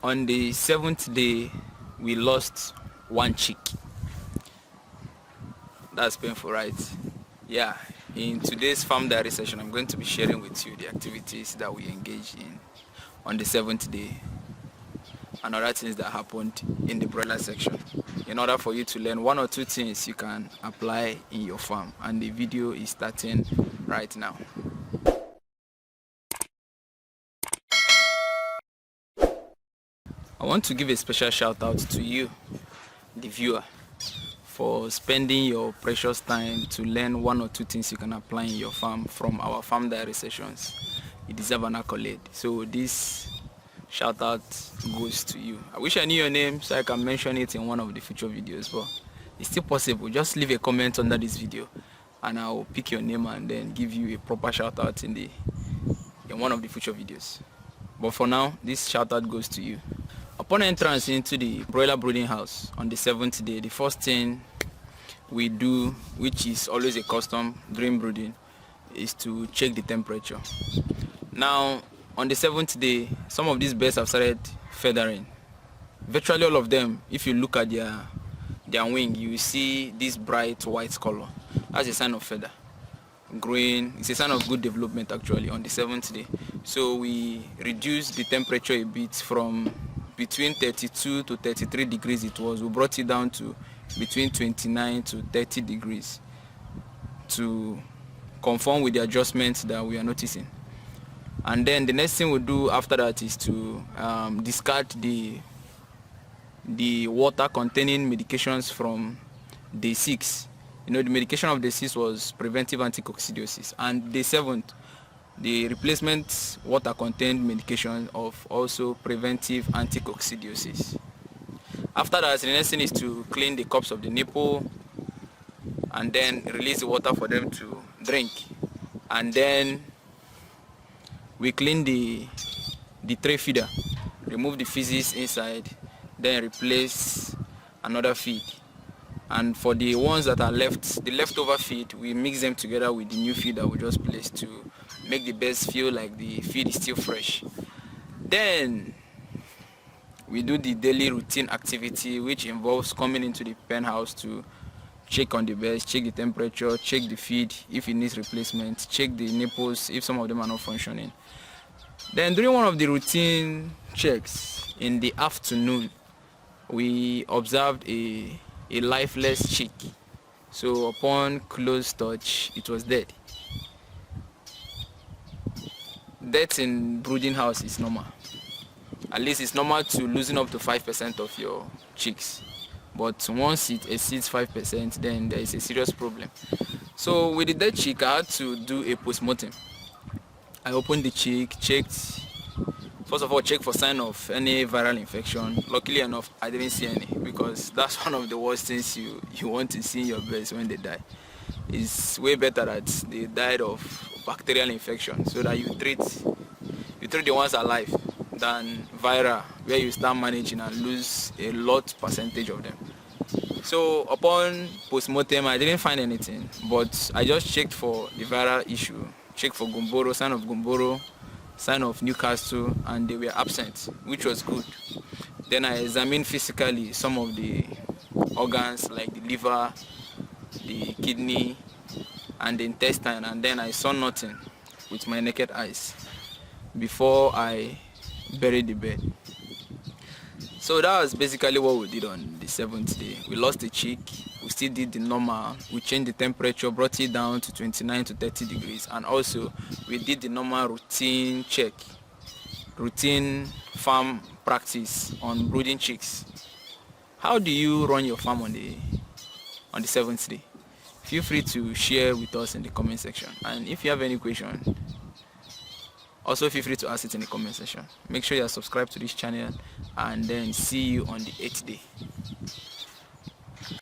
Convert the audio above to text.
On the 7th day, we lost one chick. That's painful, right? Yeah. In today's farm diary session, I'm going to be sharing with you the activities that we engaged in on the 7th day and other things that happened in the broiler section, in order for you to learn one or two things you can apply in your farm. And the video is starting right now. I want to give a special shout out to you, the viewer, for spending your precious time to learn one or two things you can apply in your farm from our farm diary sessions. You deserve an accolade. So this shout out goes to you. I wish I knew your name so I can mention it in one of the future videos, but it's still possible. Just leave a comment under this video and I'll pick your name and then give you a proper shout out in one of the future videos. But for now, this shout out goes to you. Upon entrance into the broiler brooding house on the 7th day, the first thing we do, which is always a custom during brooding, is to check the temperature. Now, on the 7th day, some of these birds have started feathering. Virtually all of them, if you look at their wing, you will see this bright white color. That's a sign of feather growing. It's a sign of good development actually on the 7th day. So we reduce the temperature a bit from between 32 to 33 degrees it was. We brought it down to between 29 to 30 degrees to conform with the adjustments that we are noticing. And then the next thing we do after that is to discard the water containing medications from day 6. You know, the medication of day 6 was preventive anticoccidiosis, and day 7, the replacement water contained medication of also preventive anticoccidiosis. After that, the next thing is to clean the cups of the nipple and then release the water for them to drink. And then we clean the tray feeder, remove the feces inside, then replace another feed. And for the ones that are left, the leftover feed, we mix them together with the new feed that we just placed to make the birds feel like the feed is still fresh. Then we do the daily routine activity, which involves coming into the pen house to check on the birds, check the temperature, check the feed if it needs replacement, check the nipples if some of them are not functioning. Then during one of the routine checks in the afternoon, we observed a lifeless chick. So upon close touch, it was dead. Death in brooding house is normal. At least it's normal to losing up to 5% of your chicks. But once it exceeds 5%, then there is a serious problem. So with the dead chick, I had to do a postmortem. I opened the chick, checked. First of all, check for sign of any viral infection. Luckily enough, I didn't see any, because that's one of the worst things you want to see in your birds when they die. It's way better that they died of bacterial infection, so that you treat the ones alive than viral, where you start managing and lose a lot percentage of them. So upon postmortem, I didn't find anything, but I just checked for the viral issue, checked for gumboro, sign of gumboro, sign of Newcastle, and they were absent, which was good. Then I examined physically some of the organs like the liver, the kidney, and the intestine, and then I saw nothing with my naked eyes before I buried the bird. So that was basically what we did on the 7th day. We lost the chick, we still did the normal, we changed the temperature, brought it down to 29 to 30 degrees, and also we did the normal routine check, routine farm practice on brooding chicks. How do you run your farm on the 7th day? Feel free to share with us in the comment section, and if you have any question, also feel free to ask it in the comment section. Make sure you are subscribed to this channel, and then see you on the 8th day.